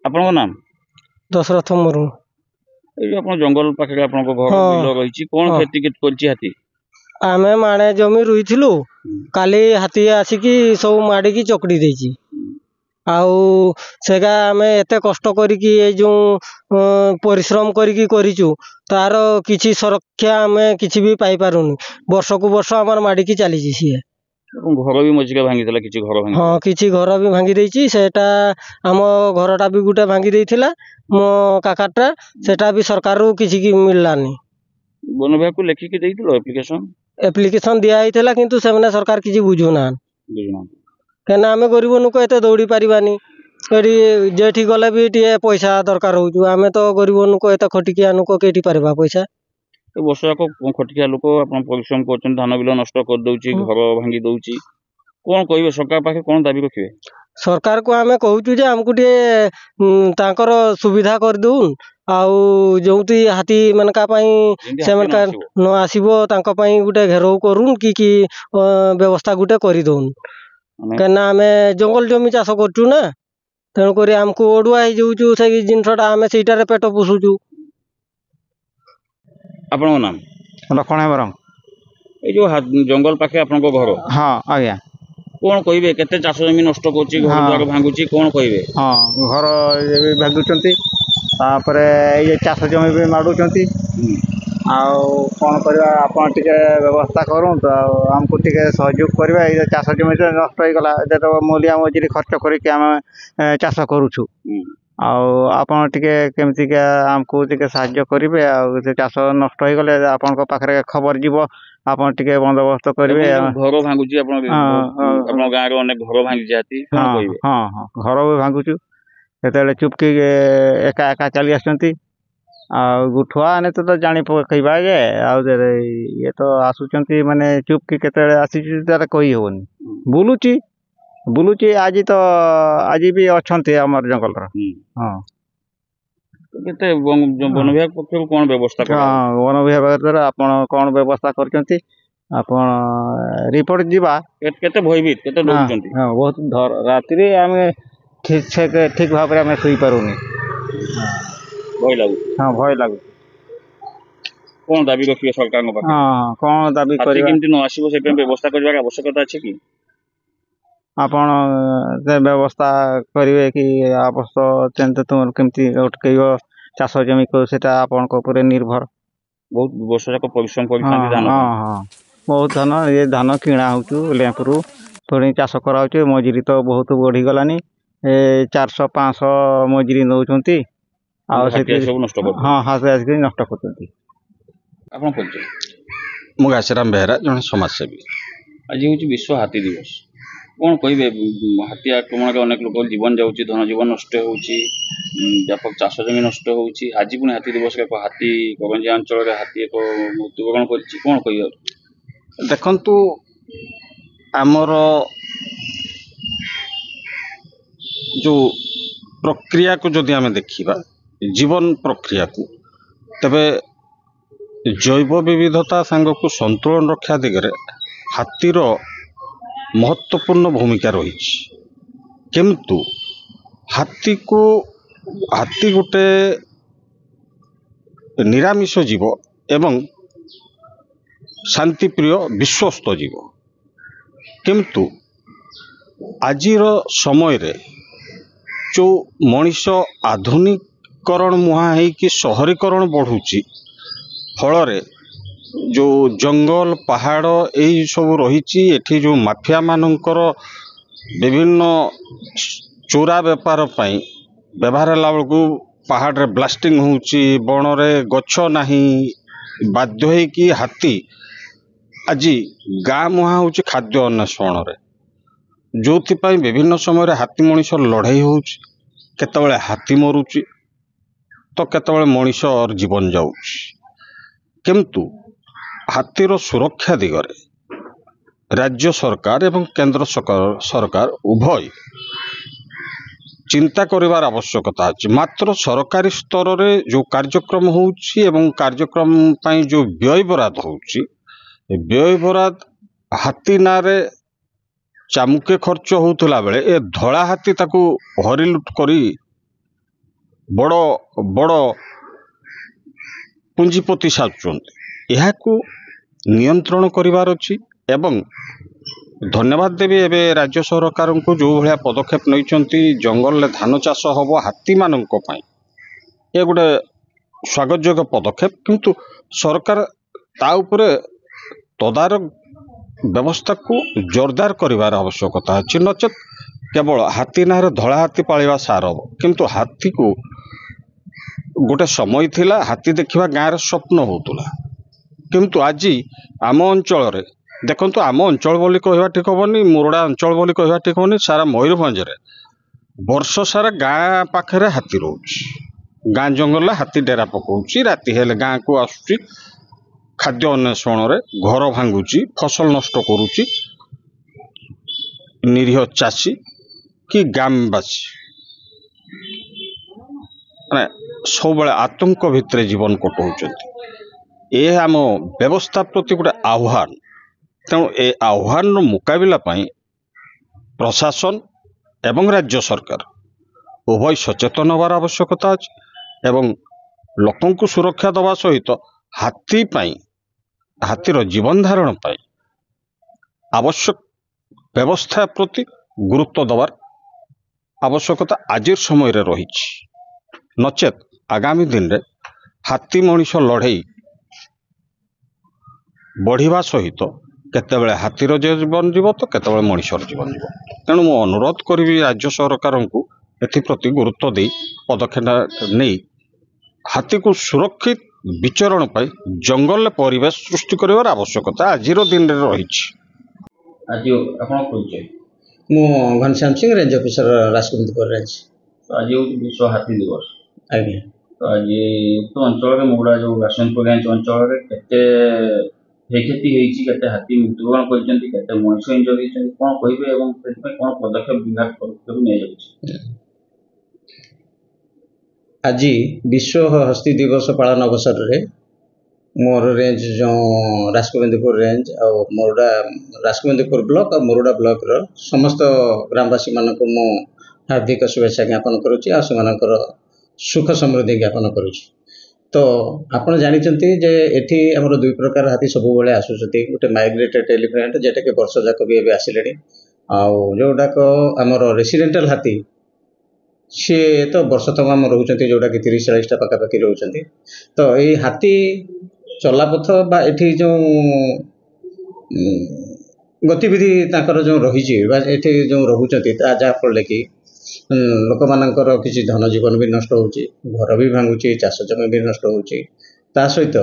आपन नाम दशरथ मुर्मू। ये जंगल पाखे आप घर बिल रही कौन खेती हाथी आमे माणे जमी रुईथिलु काली हाथी आसिकी सब माड़िकी चकड़ी देछि आउ सेगा आमे एते कष्ट करिकी ए जो परिश्रम करिकी करिचु तार किछि सुरक्षा आमे किछि भी पाई पारुनी वर्ष को वर्ष हमर माड़िकी चली सिए घर भी मझिका भांगी देला किछि घर भांगी हाँ किछि घर भी भांगी देछि सेटा आम घरटा भी गुटे भांगी देथिला मो काकाटा सेटा भी सरकार रू किछि की मिललानी वन विभाग को लेखिकी देइथिलो एप्लिकेशन दिया हैथिला किंतु सेमने सरकार किछि बुझुना कहना आमे गरीब लोक एते दौड़ी पारिबानी एडी जेठी गले भी टिए पैसा दरकार होउछु आमे तो गरीब लोक एते खटिकिया लोक केटी पारबा पैसा वर्ष जाक खटिकिया लोक आपन परिश्रम करछन धान बिल नष्ट कर दउची घर भांगी दउची कोन कहबे सरकार पाखे कोन दाबी रखिबे सरकार को आमे कहूछु जे हमकु टिए तांकर सुविधा कर दउन आउ जोंती हाथी मनका पई सेमनका न आसीबो तांका पई गुटे घेरौ करूं की व्यवस्था गुटे करि दउन कहना आमे जंगल जमी चाष करछु ना तेणु करी हमको ओडुआ ही जाऊछु से जिनसटा आमे सेटारे पेट पोषुछु आपन नाम लखन हेबरम ए जो जंगल पाखे आपन घर हाँ आज्ञा कौन कहबे केते चाष जमी नष्ट करछि घर द्वार भांगुछि कौन कहबे हाँ घर भी भांगुचंती तापरे ये चाष जमी भी माडुचंती आउ कौन करवा आपन टिके व्यवस्था करूँ तो आमको टिके सहयोग करवा ये चाष जमी नष्ट हो गला तो मूलिया मजूरी खर्च करके आम चाष करूछु आपन टिके केमती के आमको टिके सहाय्य करिवे आ से चाष नष्ट हो गले आपन पाखरे खबर जीवो आपन टिके बंदोबस्त करिवे घर भांगुची आपन गाँ रो अनेक घर भांगी जाती कोन कहबे हां हां घर भी भांगुछु केतेले चुपकी एका एका चली आसंती आ गुठुआ ने तो जानी पकईबा जे ये तो आसुचंती माने चुपकी केतेले आसी तार कही होनी बुलुची आज तो आज भी अछंती हमर जंगल रो हां केते वन विभाग पक्ष कोन व्यवस्था कर हां वन विभाग द्वारा आपन कोन व्यवस्था करचंती आपन रिपोर्ट जीवा केते भयभीत केते डरचंती हां बहुत रात्रि रे हमें ठीक भाव रे हमें सोई पारुनी भय लागु हां भय लागु कोन दाबी रखिए सरकार को पाखे हां कोन दाबी करिवा किंतु न आसीबो से व्यवस्था करबाक आवश्यकता अछि कि आपण से व्यवस्था करिवे कि आवश्यक तेंते तुम केमती अटकैयो चाष जमी को सेटा आपण को ऊपर निर्भर बहुत वर्ष जाक परिश्रम करिथांती धान हां हां बहुत धान ये धान किणा होचु लेपरु थोड़ी चाष कराउचे मजूरी तो बहुत बढ़ी गलानी 400-500 मजूरी नउचंती आ से सब नष्ट कर हां हां से आज नष्ट करचंती आपण परिचय मु घासीराम बेहरा जन समाजसेवी आज हूँ विश्व हाथी दिवस कौन कहे हाथी आक्रमण के अनेक लोक जीवन जाऊँगी धन जीवन नष्ट होची व्यापक चाष जमी नष्ट होची आज पुणी हाथी दिवस एक हाथी गगनजिया अंचल हाथी एक मृत्युवरण कर कौन कह देखंतु आमर जो प्रक्रिया को जदि आमे देखिबा जीवन प्रक्रिया को तबे जैव विविधता सांग को संतुलन रक्षा दिगरे हाथीर महत्वपूर्ण भूमिका रही किंतु हाथी गोटे निरामिष जीव एवं शांतिप्रिय विश्वस्त जीव किंतु आजिर समय रे जो मनीष आधुनिकरण मुहा है कि शहरीकरण बढ़ुची फल जो जंगल पहाड़ यही सब रही जो माफिया मानकर विभिन्न चोरा बेपार व्यवहार है बेलू पहाड़ ब्लास्टिंग होची बण रे गछ नाही बाध्य है कि हाथी आज गाँ मुहा होची खाद्य अन्वेषण रे जो विभिन्न समय हाथी मनीष लड़ाई होची केतबेले हाथी मरुची तो केतबेले मनीष और जीवन जाउची किंतु हाथीर सुरक्षा दिगरे राज्य सरकार एवं केंद्र सरकार उभय चिंता करिवार आवश्यकता अछि मात्र सरकारी स्तर रे जो कार्यक्रम होउछि एवं कार्यक्रम पई जो व्यय बराद होउछि व्यय बराद हाथी नारे चामुके खर्च होउथला बेले ए धड़ा हाथी ताकू हरिलुट करी ବଡ଼ ବଡ଼ ପୁଞ୍ଜିପତି ସାଜୁଛନ୍ତି। ଏହାକୁ ନିୟନ୍ତ୍ରଣ କରିବାର ଅଛି ଏବଂ ଧନ୍ୟବାଦ ଦେବି ଏବେ ରାଜ୍ୟ ସରକାରଙ୍କୁ ଯେଉଁ ଭଳିଆ ପଦକ୍ଷେପ ନେଇଛନ୍ତି। ଜଙ୍ଗଲରେ ଧାନ ଚାଷ ହେବ ହାତୀମାନଙ୍କ ପାଇଁ, ଏ ଗୋଟେ ସ୍ୱାଗତଯୋଗ୍ୟ ପଦକ୍ଷେପ। କିନ୍ତୁ ସରକାର ତା ଉପରେ ତଦାରଖ ବ୍ୟବସ୍ଥାକୁ ଜୋରଦାର କରିବାର ଆବଶ୍ୟକତା ଅଛି। ନଚେତ୍ କେବଳ ହାତୀ ନାଁରେ ଧଳା ହାତୀ ପାଳିବା ସାର ହେବ। କିନ୍ତୁ ହାତୀକୁ ଗୋଟେ ସମୟ ଥିଲା ହାତୀ ଦେଖିବା ଗାଁରେ ସ୍ୱପ୍ନ ହେଉଥିଲା। କିନ୍ତୁ ଆଜି ଆମ ଅଞ୍ଚଳରେ ଦେଖନ୍ତୁ, ଆମ ଅଞ୍ଚଳ ବୋଲି କହିବା ଠିକ୍ ହେବନି, ମୁରଡ଼ା ଅଞ୍ଚଳ ବୋଲି କହିବା ଠିକ୍ ହେବନି, ସାରା ମୟୂରଭଞ୍ଜରେ ବର୍ଷ ସାରା ଗାଁ ପାଖରେ ହାତୀ ରହୁଛି। ଗାଁ ଜଙ୍ଗଲରେ ହାତୀ ଡେରା ପକାଉଛି, ରାତି ହେଲେ ଗାଁକୁ ଆସୁଛି, ଖାଦ୍ୟ ଅନ୍ୱେଷଣରେ ଘର ଭାଙ୍ଗୁଛି, ଫସଲ ନଷ୍ଟ କରୁଛି। ନିରୀହ ଚାଷୀ କି ଗ୍ରାମବାସୀ ମାନେ ସବୁବେଳେ ଆତଙ୍କ ଭିତରେ ଜୀବନ କଟାଉଛନ୍ତି। ଏ ଆମ ବ୍ୟବସ୍ଥା ପ୍ରତି ଗୋଟେ ଆହ୍ୱାନ। ତେଣୁ ଏ ଆହ୍ୱାନର ମୁକାବିଲା ପାଇଁ ପ୍ରଶାସନ ଏବଂ ରାଜ୍ୟ ସରକାର ଉଭୟ ସଚେତନ ହେବାର ଆବଶ୍ୟକତା ଅଛି ଏବଂ ଲୋକଙ୍କୁ ସୁରକ୍ଷା ଦେବା ସହିତ ହାତୀର ଜୀବନ ଧାରଣ ପାଇଁ ଆବଶ୍ୟକ ବ୍ୟବସ୍ଥା ପ୍ରତି ଗୁରୁତ୍ୱ ଦେବାର ଆବଶ୍ୟକତା ଆଜିର ସମୟରେ ରହିଛି। ନଚେତ୍ ଆଗାମୀ ଦିନରେ ହାତୀ ମଣିଷ ଲଢ଼େଇ ବଢ଼ିବା ସହିତ କେତେବେଳେ ହାତୀର ଜୀବନ ଯିବ ତ କେତେବେଳେ ମଣିଷର ଜୀବନ ଯିବ। ତେଣୁ ମୁଁ ଅନୁରୋଧ କରିବି ରାଜ୍ୟ ସରକାରଙ୍କୁ ଏଥିପ୍ରତି ଗୁରୁତ୍ୱ ଦେଇ ପଦକ୍ଷେପ ନେଇ ହାତୀକୁ ସୁରକ୍ଷିତ ବିଚରଣ ପାଇଁ ଜଙ୍ଗଲରେ ପରିବେଶ ସୃଷ୍ଟି କରିବାର ଆବଶ୍ୟକତା ଆଜିର ଦିନରେ ରହିଛି। ଆଜି ଆପଣ ପରିଚୟ? ମୁଁ Ghanashyam Singh, range officer, Rajkumarpur range. ଆଜି ହେଉଛି ବିଶ୍ୱ ହାତୀ ଦିବସ। ଆଜ୍ଞା। ତ ଆଜି ଉକ୍ତ ଅଞ୍ଚଳରେ ମୁଗୁଡ଼ା ଯେଉଁ ରାଜନପୁର ରେଞ୍ଜ ଅଞ୍ଚଳରେ କେତେ କ୍ଷୟକ୍ଷତି ହେଇଛି, କେତେ ହାତୀ ମୃତ୍ୟୁବରଣ କରିଛନ୍ତି, କେତେ ମଣିଷ ଇଞ୍ଜର ହେଇଛନ୍ତି, କ'ଣ କହିବେ ଏବଂ ସେଥିପାଇଁ କ'ଣ ପଦକ୍ଷେପ ବିଭାଗ ତରଫରୁ ନିଆଯାଉଛି? ଆଜି ବିଶ୍ୱ ହସ୍ତୀ ଦିବସ ପାଳନ ଅବସରରେ ମୋର ରେଞ୍ଜ ଯେଉଁ ରାଜଗୋବିନ୍ଦପୁର ରେଞ୍ଜ ଆଉ ମୁରୁଡ଼ା ରାଜଗୋବିନ୍ଦପୁର ବ୍ଲକ ଆଉ ମୁରୁଡ଼ା ବ୍ଲକର ସମସ୍ତ ଗ୍ରାମବାସୀମାନଙ୍କୁ ମୁଁ ହାର୍ଦ୍ଦିକ ଶୁଭେଚ୍ଛା ଜ୍ଞାପନ କରୁଛି ଆଉ ସେମାନଙ୍କର ସୁଖ ସମୃଦ୍ଧି ଜ୍ଞାପନ କରୁଛି। ତ ଆପଣ ଜାଣିଛନ୍ତି ଯେ ଏଠି ଆମର ଦୁଇ ପ୍ରକାର ହାତୀ ସବୁବେଳେ ଆସୁଛନ୍ତି। ଗୋଟେ ମାଇଗ୍ରେଟେଡ୍ ଏଲିଫେଣ୍ଟ, ଯେଉଁଟାକି ବର୍ଷ ଯାକ ବି ଏବେ ଆସିଲେଣି, ଆଉ ଯେଉଁଟାକ ଆମର ରେସିଡେଣ୍ଟାଲ ହାତୀ, ସିଏ ତ ବର୍ଷ ତମାମ ରହୁଛନ୍ତି, ଯେଉଁଟାକି 30-40ଟା ପାଖାପାଖି ରହୁଛନ୍ତି। ତ ଏଇ ହାତୀ ଚଲାପଥ ବା ଏଠି ଯେଉଁ ଗତିବିଧି ତାଙ୍କର ଯେଉଁ ରହିଛି ବା ଏଠି ଯେଉଁ ରହୁଛନ୍ତି, ତା ଯାହାଫଳରେ କି ଲୋକମାନଙ୍କର କିଛି ଧନ ଜୀବନ ବି ନଷ୍ଟ ହେଉଛି, ଘର ବି ଭାଙ୍ଗୁଛି, ଚାଷ ଜମି ବି ନଷ୍ଟ ହେଉଛି। ତା ସହିତ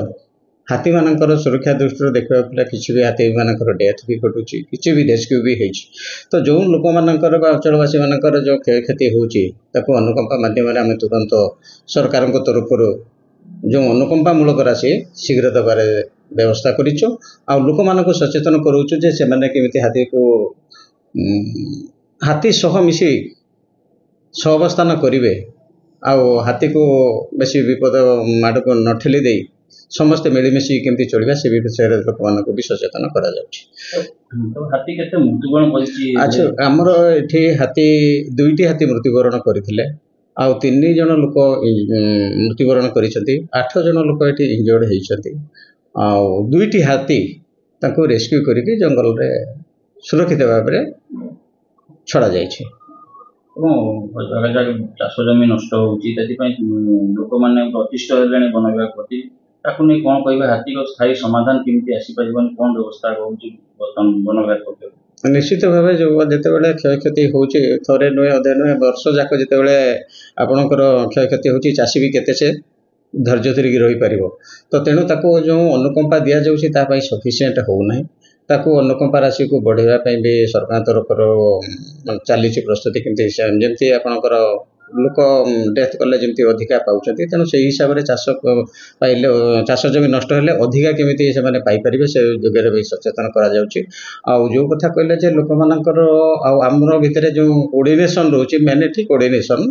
ହାତୀମାନଙ୍କର ସୁରକ୍ଷା ଦୃଷ୍ଟିରୁ ଦେଖିବାକୁ ଗଲେ କିଛି ବି ହାତୀମାନଙ୍କର ଡେଥ୍ ବି ଘଟୁଛି, କିଛି ବି ରେସ୍କ୍ୟୁ ବି ହେଇଛି। ତ ଯେଉଁ ଲୋକମାନଙ୍କର ବା ଅଞ୍ଚଳବାସୀମାନଙ୍କର ଯେଉଁ କ୍ଷୟକ୍ଷତି ହେଉଛି, ତାକୁ ଅନୁକମ୍ପା ମାଧ୍ୟମରେ ଆମେ ତୁରନ୍ତ ସରକାରଙ୍କ ତରଫରୁ ଯେଉଁ ଅନୁକମ୍ପାମୂଳକ ରାଶି ଶୀଘ୍ର ଦେବାରେ ବ୍ୟବସ୍ଥା କରିଛୁ। ଆଉ ଲୋକମାନଙ୍କୁ ସଚେତନ କରୁଛୁ ଯେ ସେମାନେ କେମିତି ହାତୀ ସହ ମିଶି ସହାବସ୍ଥାନ କରିବେ ଆଉ ହାତୀକୁ ବେଶୀ ବିପଦ ମାଡ଼କୁ ନ ଠେଲି ଦେଇ ସମସ୍ତେ ମିଳିମିଶି କେମିତି ଚଳିବା ସେ ବିଷୟରେ ଲୋକମାନଙ୍କୁ ବି ସଚେତନ କରାଯାଉଛି। ହାତୀ କେତେ ମୃତ୍ୟୁବରଣ କରିଛି? ଆଚ୍ଛା, ଆମର ଏଠି ଦୁଇଟି ହାତୀ ମୃତ୍ୟୁବରଣ କରିଥିଲେ ଆଉ 3 ଜଣ ଲୋକ ମୃତ୍ୟୁବରଣ କରିଛନ୍ତି। 8 ଜଣ ଲୋକ ଏଠି ଇଞ୍ଜର୍ଡ ହେଇଛନ୍ତି ଆଉ 2ଟି ହାତୀ ତାଙ୍କୁ ରେସ୍କ୍ୟୁ କରିକି ଜଙ୍ଗଲରେ ସୁରକ୍ଷିତ ଭାବରେ ଛଡ଼ାଯାଇଛି। ଏବଂ ଚାଷ ଜମି ନଷ୍ଟ ହେଉଛି, ସେଥିପାଇଁ ଲୋକମାନେ ପ୍ରତିଷ୍ଠ ହେଲେଣି ବନ ବିଭାଗ ପ୍ରତି। ତାକୁ ନେଇ କ'ଣ କହିବେ? ହାତୀର ସ୍ଥାୟୀ ସମାଧାନ କେମିତି ଆସିପାରିବନି, କ'ଣ ବ୍ୟବସ୍ଥା ରହୁଛି ବର୍ତ୍ତମାନ ବନ ବିଭାଗ ପକ୍ଷରୁ? ନିଶ୍ଚିତ ଭାବେ ଯେତେବେଳେ କ୍ଷୟକ୍ଷତି ହେଉଛି, ଥରେ ନୁହେଁ ଅଧେ ନୁହେଁ, ବର୍ଷ ଯାକ ଯେତେବେଳେ ଆପଣଙ୍କର କ୍ଷୟକ୍ଷତି ହେଉଛି, ଚାଷୀ ବି କେତେ ସେ ଧୈର୍ଯ୍ୟ ଧରିକି ରହିପାରିବ। ତ ତେଣୁ ତାକୁ ଯେଉଁ ଅନୁକମ୍ପା ଦିଆଯାଉଛି ତା ପାଇଁ ସଫିସିଏଣ୍ଟ ହେଉନାହିଁ। ତାକୁ ଅନୁକମ୍ପା ରାଶିକୁ ବଢ଼ାଇବା ପାଇଁ ବି ସରକାରଙ୍କ ତରଫରୁ ଚାଲିଛି ପ୍ରସ୍ତୁତି, ଯେମିତି ଆପଣଙ୍କର ଲୋକ ଡେଥ୍ କଲେ ଯେମିତି ଅଧିକା ପାଉଛନ୍ତି, ତେଣୁ ସେହି ହିସାବରେ ଚାଷ ଜମି ନଷ୍ଟ ହେଲେ ଅଧିକା କେମିତି ସେମାନେ ପାଇପାରିବେ ସେ ଦିଗରେ ବି ସଚେତନ କରାଯାଉଛି। ଆଉ ଯେଉଁ କଥା କହିଲେ ଯେ ଲୋକମାନଙ୍କର ଆଉ ଆମର ଭିତରେ ଯେଉଁ କୋର୍ଡ଼ିନେସନ୍ ରହୁଛି, ମେନ୍ ଏଠି କୋର୍ଡ଼ିନେସନ୍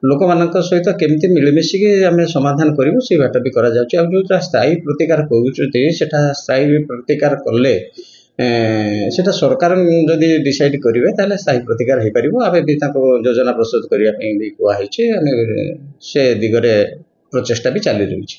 ଲୋକମାନଙ୍କ ସହିତ କେମିତି ମିଳିମିଶିକି ଆମେ ସମାଧାନ କରିବୁ ସେଇ ବାଟ ବି କରାଯାଉଛି। ଆଉ ଯେଉଁଟା ସ୍ଥାୟୀ ପ୍ରତିକାର କହୁଛନ୍ତି, ସେଟା ସ୍ଥାୟୀ ପ୍ରତିକାର କଲେ ସେଟା ସରକାର ଯଦି ଡିସାଇଡ୍ କରିବେ ତାହେଲେ ସ୍ଥାୟୀ ପ୍ରତିକାର ହେଇପାରିବ। ଆମେ ବି ତାଙ୍କୁ ଯୋଜନା ପ୍ରସ୍ତୁତ କରିବା ପାଇଁ ବି କୁହାହେଇଛି। ଆମେ ସେ ଦିଗରେ ପ୍ରଚେଷ୍ଟା ବି ଚାଲି ରହିଛି।